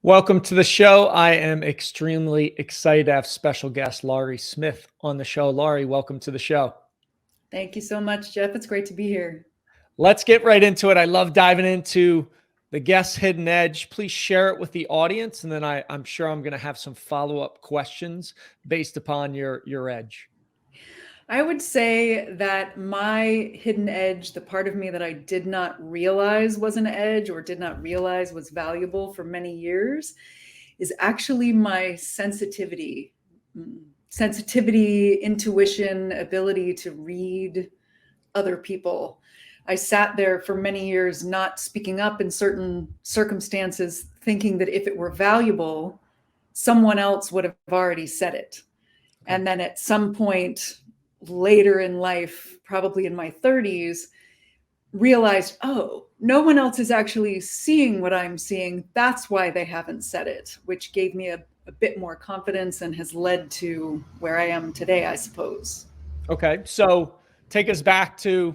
Welcome to the show. I am extremely excited to have special guest Lauri Smith on the show. Lauri, welcome to the show. Thank you so much, Jeff. It's great to be here. Let's get right into it. I love diving into the guest's hidden edge. Please share it with the audience, and then I'm sure I'm going to have some follow-up questions based upon your edge. I would say that my hidden edge, the part of me that I did not realize was an edge or did not realize was valuable for many years, is actually my sensitivity. Sensitivity, intuition, ability to read other people. I sat there for many years not speaking up in certain circumstances, thinking that if it were valuable, someone else would have already said it. Okay. And then at some point later in life, probably in my 30s, realized, oh, no one else is actually seeing what I'm seeing. That's why they haven't said it, which gave me a bit more confidence and has led to where I am today, I suppose. Okay. So take us back to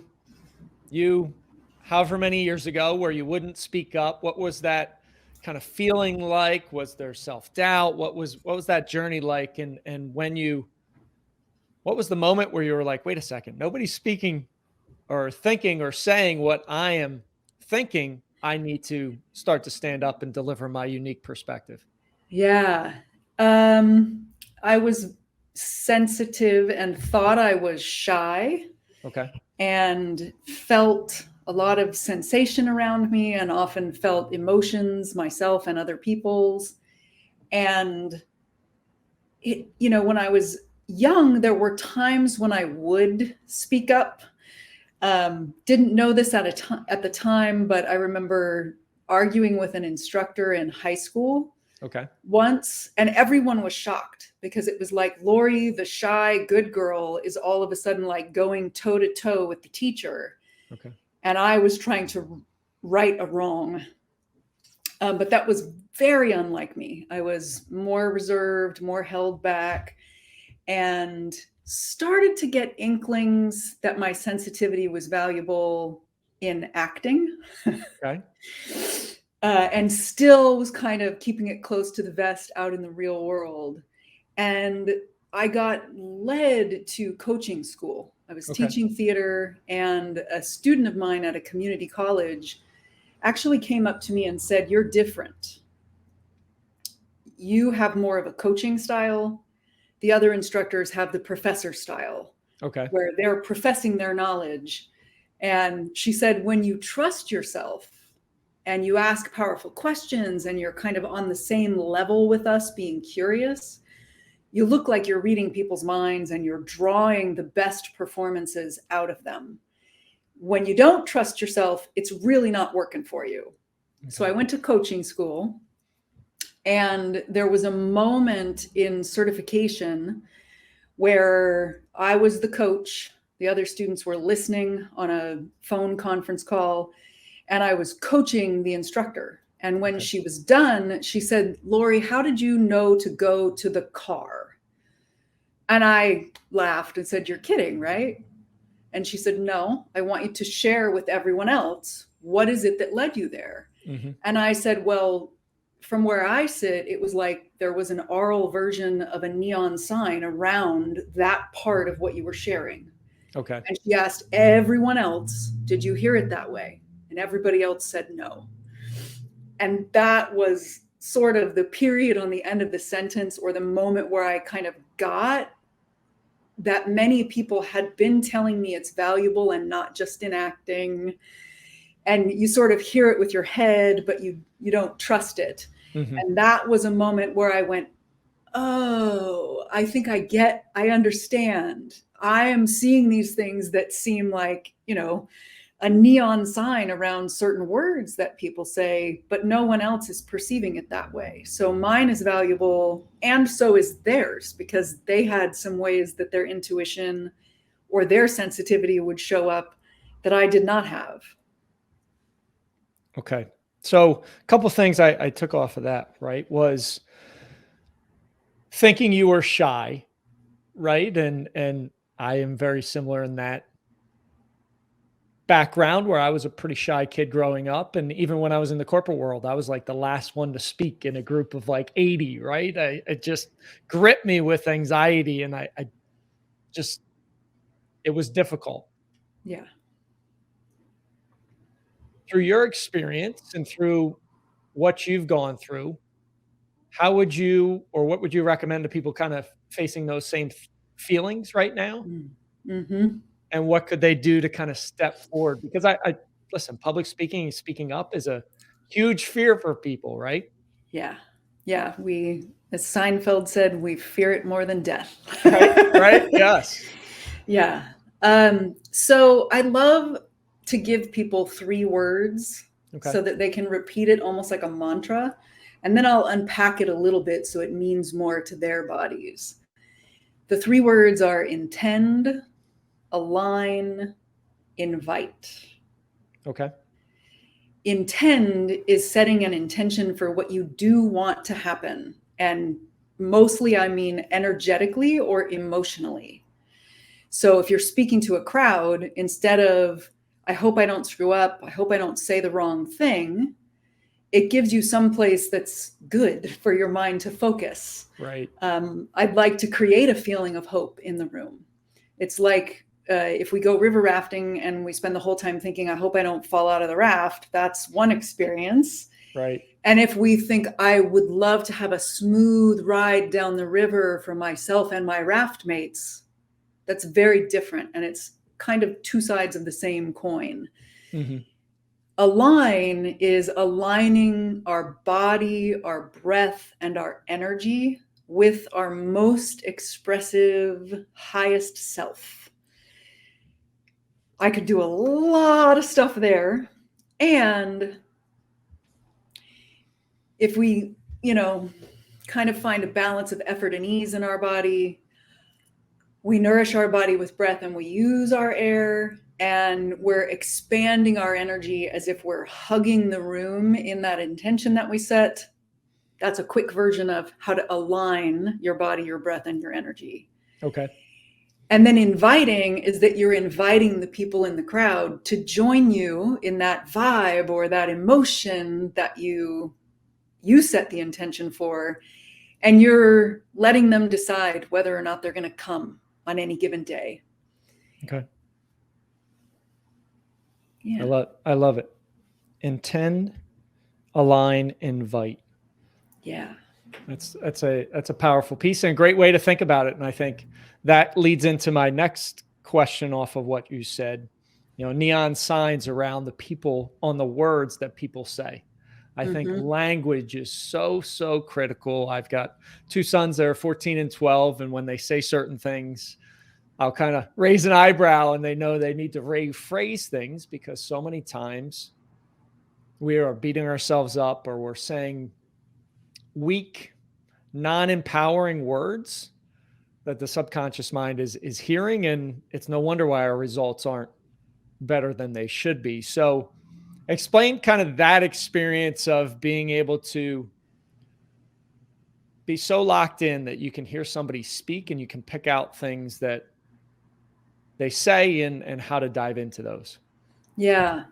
you however many years ago where you wouldn't speak up. What was that kind of feeling like? Was there self-doubt? What was that journey like? And what was the moment where you were like, wait a second, nobody's speaking or thinking or saying what I am thinking? I need to start to stand up and deliver my unique perspective. Yeah. I was sensitive and thought I was shy. Okay. And felt a lot of sensation around me and often felt emotions myself and other people's. And when I was young, there were times when I would speak up. Didn't know this at the time, but I remember arguing with an instructor in high school. Okay. Once, and everyone was shocked because it was like Lauri, the shy good girl, is all of a sudden like going toe to toe with the teacher. Okay. And I was trying to right a wrong. But that was very unlike me. I was more reserved, more held back, and started to get inklings that my sensitivity was valuable in acting. Okay. And still was kind of keeping it close to the vest out in the real world. And I got led to coaching school. I was teaching theater, and a student of mine at a community college actually came up to me and said, "You're different. You have more of a coaching style. The other instructors have the professor style, where they're professing their knowledge." And she said, when you trust yourself and you ask powerful questions and you're kind of on the same level with us being curious, you look like you're reading people's minds and you're drawing the best performances out of them. When you don't trust yourself, it's really not working for you. Okay. So I went to coaching school, and there was a moment in certification where I was the coach. The other students were listening on a phone conference call, and I was coaching the instructor. And when she was done, she said, "Lauri, how did you know to go to the car?" And I laughed and said, "You're kidding, right?" And she said, "No, I want you to share with everyone else. What is it that led you there?" Mm-hmm. And I said, "Well, from where I sit, it was like there was an oral version of a neon sign around that part of what you were sharing." Okay. And she asked everyone else, "Did you hear it that way?" And everybody else said no. And that was sort of the period on the end of the sentence, or the moment where I kind of got that many people had been telling me it's valuable and not just in acting. And you sort of hear it with your head, but you don't trust it. Mm-hmm. And that was a moment where I went, oh, I think I understand. I am seeing these things that seem like, a neon sign around certain words that people say, but no one else is perceiving it that way. So mine is valuable, and so is theirs, because they had some ways that their intuition or their sensitivity would show up that I did not have. Okay. So a couple of things I took off of that, right, was thinking you were shy, right? And I am very similar in that background where I was a pretty shy kid growing up. And even when I was in the corporate world, I was like the last one to speak in a group of like 80, right? It just gripped me with anxiety. And I just, it was difficult. Yeah. Through your experience and through what you've gone through, how would you, or what would you recommend to people kind of facing those same feelings right now? Mm-hmm. And what could they do to kind of step forward? Because I listen, public speaking and speaking up is a huge fear for people, right? Yeah. Yeah. As Seinfeld said, we fear it more than death. Right. Yes. Yeah. So I love to give people 3 words so that they can repeat it almost like a mantra. And then I'll unpack it a little bit so it means more to their bodies. The 3 words are intend, align, invite. Okay. Intend is setting an intention for what you do want to happen. And mostly I mean energetically or emotionally. So if you're speaking to a crowd, instead of, I hope I don't screw up, I hope I don't say the wrong thing, it gives you some place that's good for your mind to focus. Right. I'd like to create a feeling of hope in the room. It's like if we go river rafting and we spend the whole time thinking, I hope I don't fall out of the raft, that's one experience. Right. And if we think, I would love to have a smooth ride down the river for myself and my raft mates, that's very different. And it's kind of 2 sides of the same coin. Mm-hmm. Align is aligning our body, our breath, and our energy with our most expressive, highest self. I could do a lot of stuff there. And if we, kind of find a balance of effort and ease in our body, we nourish our body with breath and we use our air, and we're expanding our energy as if we're hugging the room in that intention that we set. That's a quick version of how to align your body, your breath, and your energy. Okay. And then inviting is that you're inviting the people in the crowd to join you in that vibe or that emotion that you set the intention for, and you're letting them decide whether or not they're going to come on any given day. Okay. Yeah. I love it. Intend, align, invite. Yeah. That's a powerful piece and a great way to think about it. And I think that leads into my next question off of what you said. Neon signs around the people on the words that people say. I think language is so critical. I've got 2 sons that are 14 and 12. And when they say certain things, I'll kind of raise an eyebrow, and they know they need to rephrase things, because so many times we are beating ourselves up, or we're saying weak, non-empowering words that the subconscious mind is hearing. And it's no wonder why our results aren't better than they should be. So explain kind of that experience of being able to be so locked in that you can hear somebody speak and you can pick out things that they say, and how to dive into those. Yeah.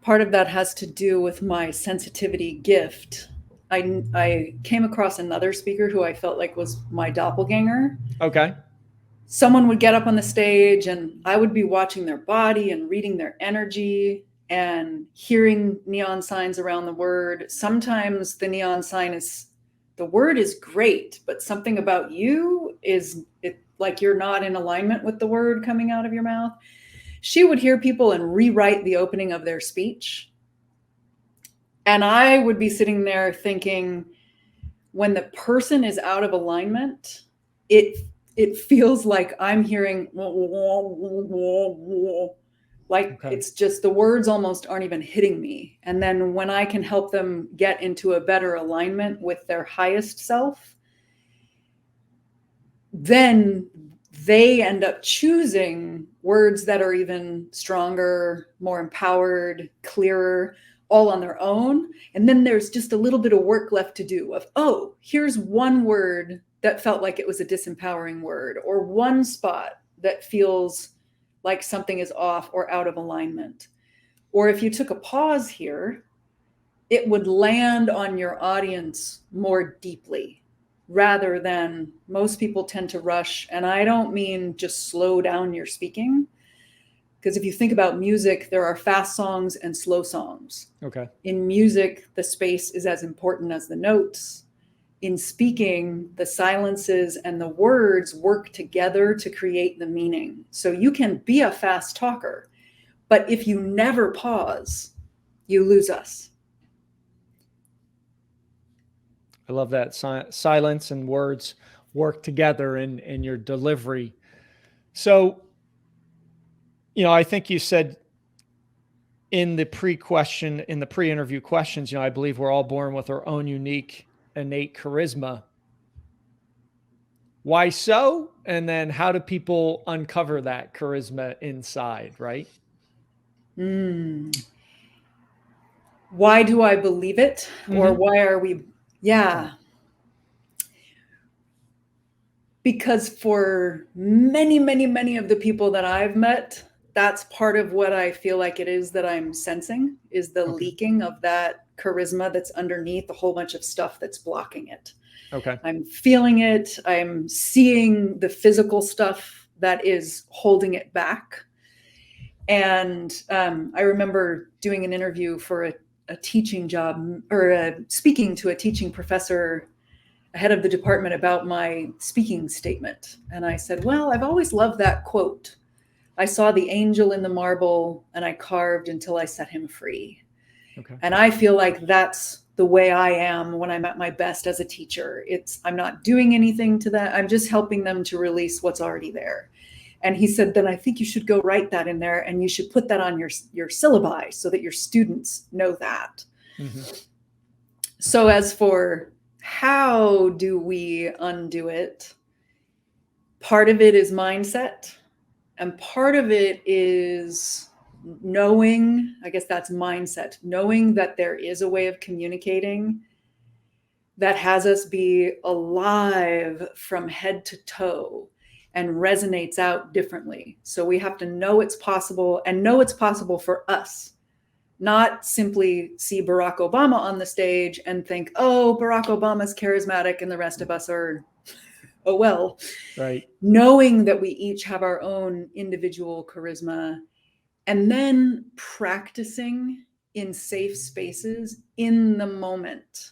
Part of that has to do with my sensitivity gift. I came across another speaker who I felt like was my doppelganger. Okay. Someone would get up on the stage and I would be watching their body and reading their energy and hearing neon signs around the word. Sometimes the neon sign the word is great, but something about you is like you're not in alignment with the word coming out of your mouth. She would hear people and rewrite the opening of their speech. And I would be sitting there thinking, when the person is out of alignment, it feels like I'm hearing like it's just the words almost aren't even hitting me. And then when I can help them get into a better alignment with their highest self, then they end up choosing words that are even stronger, more empowered, clearer, all on their own. And then there's just a little bit of work left to do of, oh, here's one word that felt like it was a disempowering word, or one spot that feels like something is off or out of alignment. Or if you took a pause here, it would land on your audience more deeply, rather than most people tend to rush. And I don't mean just slow down your speaking, because if you think about music, there are fast songs and slow songs. Okay. In music, the space is as important as the notes. In speaking, the silences and the words work together to create the meaning. So you can be a fast talker, but if you never pause, you lose us. I love that. Silence and words work together in your delivery. So, I think you said in the pre-interview questions, I believe we're all born with our own unique, innate charisma. Why so? And then how do people uncover that charisma inside, right? Why do I believe it? Or why are we? Yeah. Because for many, many, many of the people that I've met, that's part of what I feel like it is that I'm sensing, is the leaking of that charisma that's underneath a whole bunch of stuff that's blocking it. Okay. I'm feeling it. I'm seeing the physical stuff that is holding it back. And I remember doing an interview for a teaching job, or speaking to a teaching professor head of the department about my speaking statement. And I said, well, I've always loved that quote. I saw the angel in the marble and I carved until I set him free. Okay. And I feel like that's the way I am when I'm at my best as a teacher. I'm not doing anything to that. I'm just helping them to release what's already there. And he said, then I think you should go write that in there and you should put that on your syllabi so that your students know that. So as for how do we undo it? Part of it is mindset, and part of it is knowing, I guess that's mindset, knowing that there is a way of communicating that has us be alive from head to toe and resonates out differently. So we have to know it's possible, and know it's possible for us. Not simply see Barack Obama on the stage and think, oh, Barack Obama's charismatic and the rest of us are, oh, well. Right. Knowing that we each have our own individual charisma, and then practicing in safe spaces in the moment.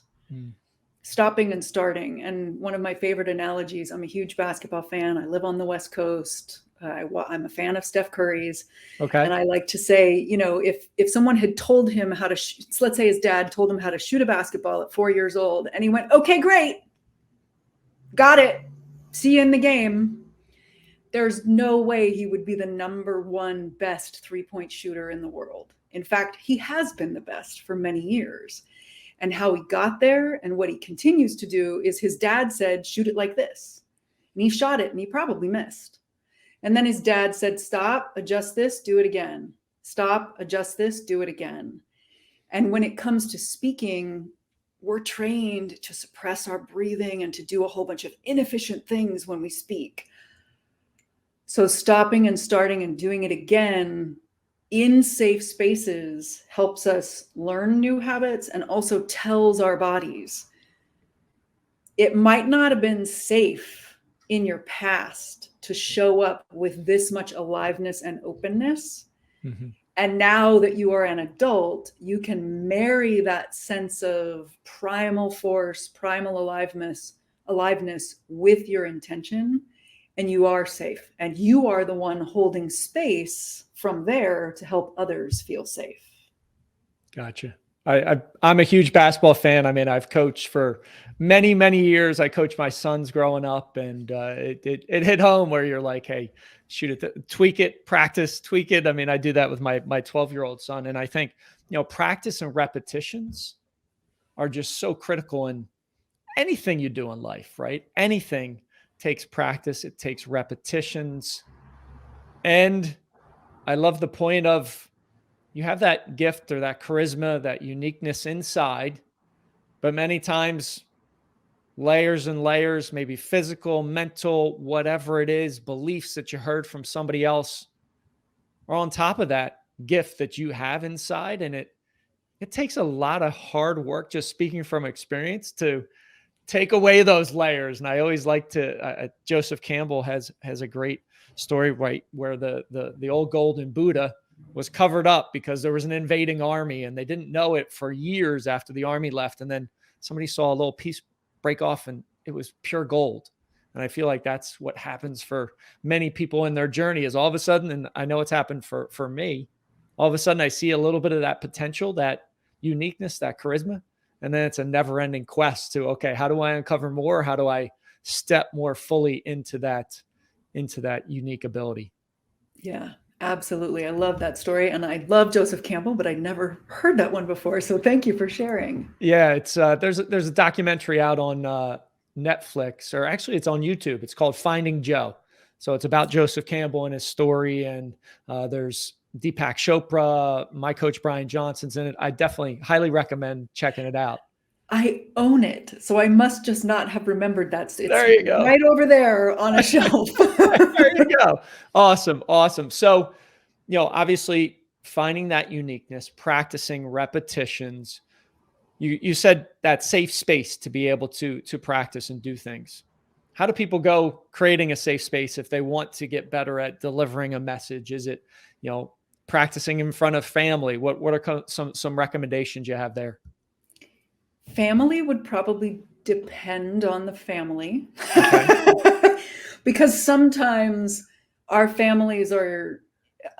Stopping and starting. And one of my favorite analogies, I'm a huge basketball fan. I live on the West Coast. I'm a fan of Steph Curry's. Okay. And I like to say, if someone had told him how to, let's say his dad told him how to shoot a basketball at 4 years old, and he went, okay, great. Got it. See you in the game. There's no way he would be the number one best 3-point shooter in the world. In fact, he has been the best for many years. And how he got there and what he continues to do is his dad said, shoot it like this. And he shot it and he probably missed. And then his dad said, stop, adjust this, do it again. Stop, adjust this, do it again. And when it comes to speaking, we're trained to suppress our breathing and to do a whole bunch of inefficient things when we speak. So stopping and starting and doing it again in safe spaces helps us learn new habits and also tells our bodies, it might not have been safe in your past to show up with this much aliveness and openness. And now that you are an adult, you can marry that sense of primal force, primal aliveness with your intention, and you are safe. And you are the one holding space from there to help others feel safe. Gotcha. I'm a huge basketball fan. I mean, I've coached for many, many years. I coached my sons growing up, and it hit home where you're like, hey, shoot it, tweak it, practice, tweak it. I mean, I do that with my 12-year-old son. And I think, practice and repetitions are just so critical in anything you do in life, right? Anything takes practice. It takes repetitions. And I love the point of, you have that gift or that charisma, that uniqueness inside, but many times layers and layers, maybe physical, mental, whatever it is, beliefs that you heard from somebody else are on top of that gift that you have inside. And it takes a lot of hard work, just speaking from experience, to take away those layers. And I always like to, Joseph Campbell has a great story, right, where the old golden Buddha was covered up because there was an invading army and they didn't know it for years after the army left. And then somebody saw a little piece break off and it was pure gold. And I feel like that's what happens for many people in their journey, is all of a sudden, and I know it's happened for me, all of a sudden I see a little bit of that potential, that uniqueness, that charisma. And then it's a never ending quest to, okay, how do I uncover more? How do I step more fully into that unique ability? Yeah, absolutely. I love that story. And I love Joseph Campbell, but I'd never heard that one before. So thank you for sharing. Yeah, it's there's a documentary out on Netflix, or actually it's on YouTube. It's called Finding Joe. So it's about Joseph Campbell and his story. And there's Deepak Chopra, my coach Brian Johnson's in it. I definitely highly recommend checking it out. I own it, so I must just not have remembered that. It's there you go. Right over there on a shelf. There you go. Awesome. So, obviously finding that uniqueness, practicing repetitions. You said that safe space to be able to practice and do things. How do people go creating a safe space if they want to get better at delivering a message? Is it, practicing in front of family? What are some recommendations you have there? Family would probably depend on the family. Okay. Because sometimes our families are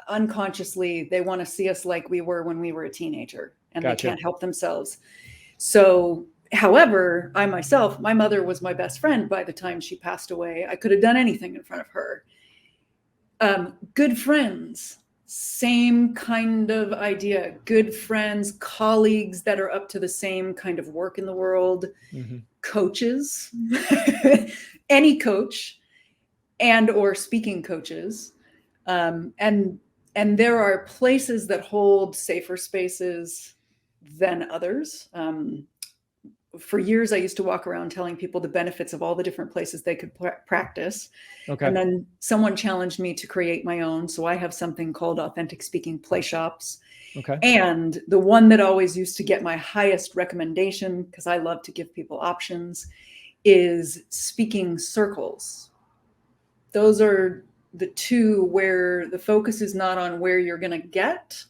unconsciously, they want to see us like we were when we were a teenager, and Gotcha. They can't help themselves. So, however, I myself, my mother was my best friend by the time she passed away. I could have done anything in front of her. Good friends, same kind of idea. Good friends, colleagues that are up to the same kind of work in the world, coaches, any coach, and or speaking coaches. And there are places that hold safer spaces than others. For years, I used to walk around telling people the benefits of all the different places they could practice. Okay. And then someone challenged me to create my own. So I have something called Authentic Speaking Play Shops. Okay. And the one that always used to get my highest recommendation, because I love to give people options, is speaking circles. Those are the two where the focus is not on where you're going to get,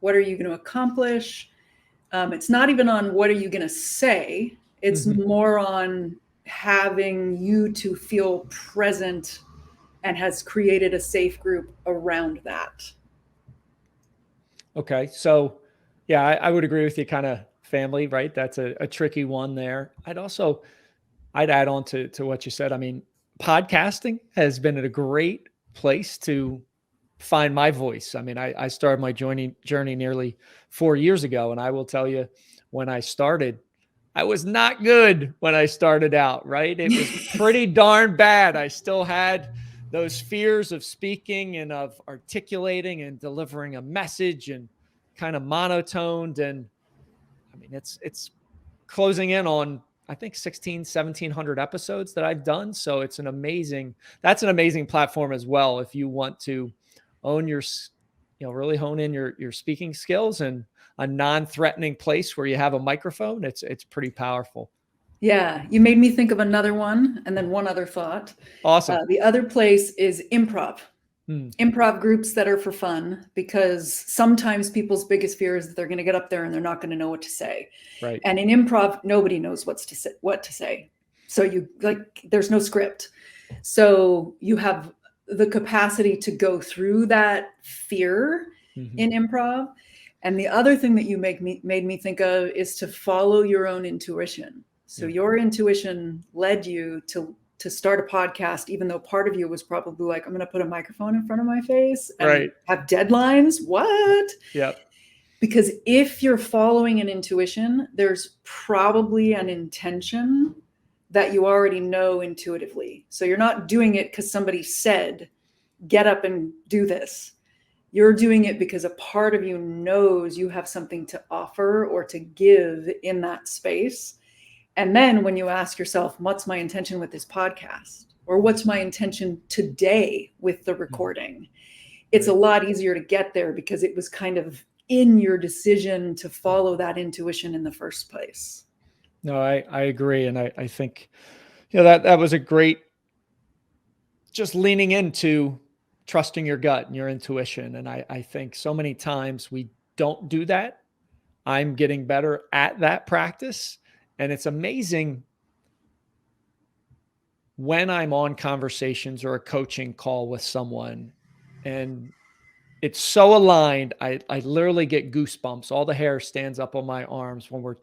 what are you going to accomplish. It's not even on what are you going to say. It's more on having you to feel present, and has created a safe group around that. Okay. So yeah, I would agree with you, kind of family, right? That's a tricky one there. I'd add on to what you said. I mean, podcasting has been a great place to find my voice. I mean, I started my journey nearly 4 years ago. And I will tell you, when I started, I was not good when I started out, right? It was pretty darn bad. I still had those fears of speaking and of articulating and delivering a message, and kind of monotoned. And I mean, it's closing in on, I think, 1,700 episodes that I've done. So that's an amazing platform as well. If you want to own your, really hone in your speaking skills, and a non-threatening place where you have a microphone, it's pretty powerful. Yeah. You made me think of another one, and then one other thought. Awesome. The other place is improv. Improv groups that are for fun, because sometimes people's biggest fear is that they're going to get up there and they're not going to know what to say. Right. And in improv, nobody knows what to say. So there's no script. So you have the capacity to go through that fear in improv. And the other thing that you made me think of is to follow your own intuition. So your intuition led you to start a podcast, even though part of you was probably like, I'm going to put a microphone in front of my face and have deadlines. What? Yep. Because if you're following an intuition, there's probably an intention that you already know intuitively. So you're not doing it because somebody said, get up and do this. You're doing it because a part of you knows you have something to offer or to give in that space. And then when you ask yourself, what's my intention with this podcast? Or what's my intention today with the recording? it's a lot easier to get there because it was kind of in your decision to follow that intuition in the first place. No, I agree. And I think, that was a great, just leaning into trusting your gut and your intuition. And I think so many times we don't do that. I'm getting better at that practice. And it's amazing when I'm on conversations or a coaching call with someone and it's so aligned, I literally get goosebumps. All the hair stands up on my arms when we're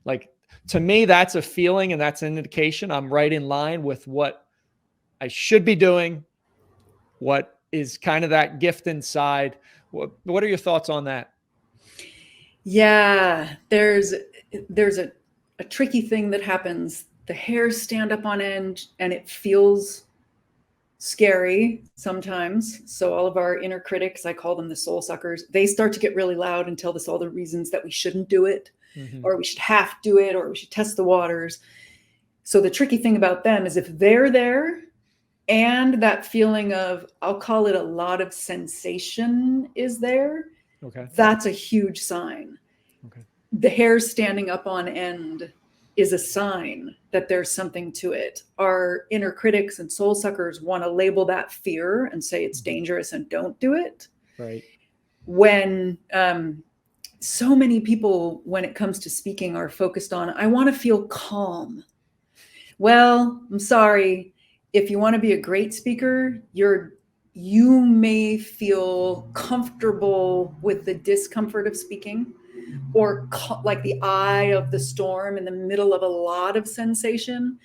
like, to me, that's a feeling and that's an indication I'm right in line with what I should be doing, what is kind of that gift inside. What are your thoughts on that? Yeah, there's a tricky thing that happens. The hairs stand up on end and it feels scary sometimes. So all of our inner critics, I call them the soul suckers, they start to get really loud and tell us all the reasons that we shouldn't do it, or we should have to do it, or we should test the waters. So the tricky thing about them is if they're there and that feeling of, I'll call it a lot of sensation is there, that's a huge sign. The hairs standing up on end is a sign that there's something to it. Our inner critics and soul suckers want to label that fear and say it's dangerous and don't do it. Right. When so many people, when it comes to speaking, are focused on, I want to feel calm. Well, I'm sorry. If you want to be a great speaker, you may feel comfortable with the discomfort of speaking, or like the eye of the storm in the middle of a lot of sensation.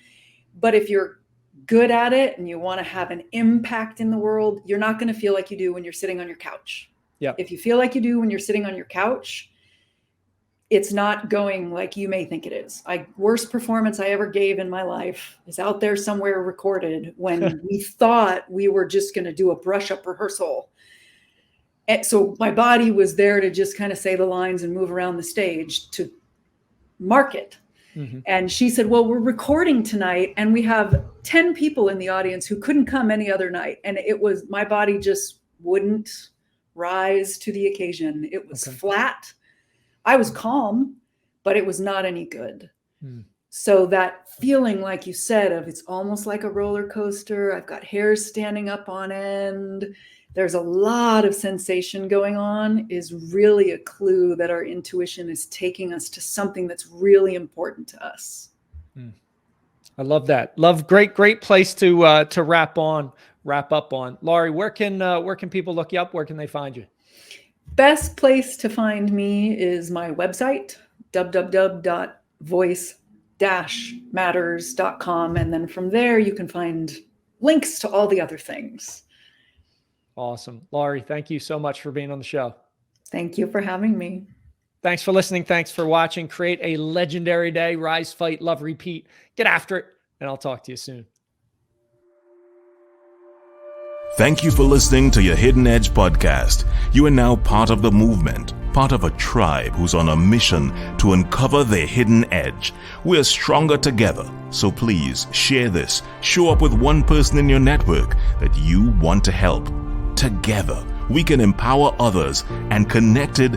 But if you're good at it and you want to have an impact in the world, you're not going to feel like you do when you're sitting on your couch. Yeah. If you feel like you do when you're sitting on your couch, it's not going like you may think it is. Worst performance I ever gave in my life is out there somewhere recorded when we thought we were just going to do a brush up rehearsal. And so my body was there to just kind of say the lines and move around the stage to mark it. And she said, well, we're recording tonight and we have 10 people in the audience who couldn't come any other night. And my body just wouldn't rise to the occasion. It was flat. I was calm, but it was not any good. So that feeling, like you said, of it's almost like a roller coaster. I've got hairs standing up on end. There's a lot of sensation going on, is really a clue that our intuition is taking us to something that's really important to us. I love that. Great place to wrap up on. Lauri, where can people look you up? Where can they find you? Best place to find me is my website, www.voice-matters.com. And then from there, you can find links to all the other things. Awesome. Lauri, thank you so much for being on the show. Thank you for having me. Thanks for listening. Thanks for watching. Create a legendary day. Rise, fight, love, repeat. Get after it. And I'll talk to you soon. Thank you for listening to your Hidden Edge podcast. You are now part of the movement, part of a tribe who's on a mission to uncover their hidden edge. We're stronger together, so please share this. Show up with one person in your network that you want to help. Together, we can empower others, and connected,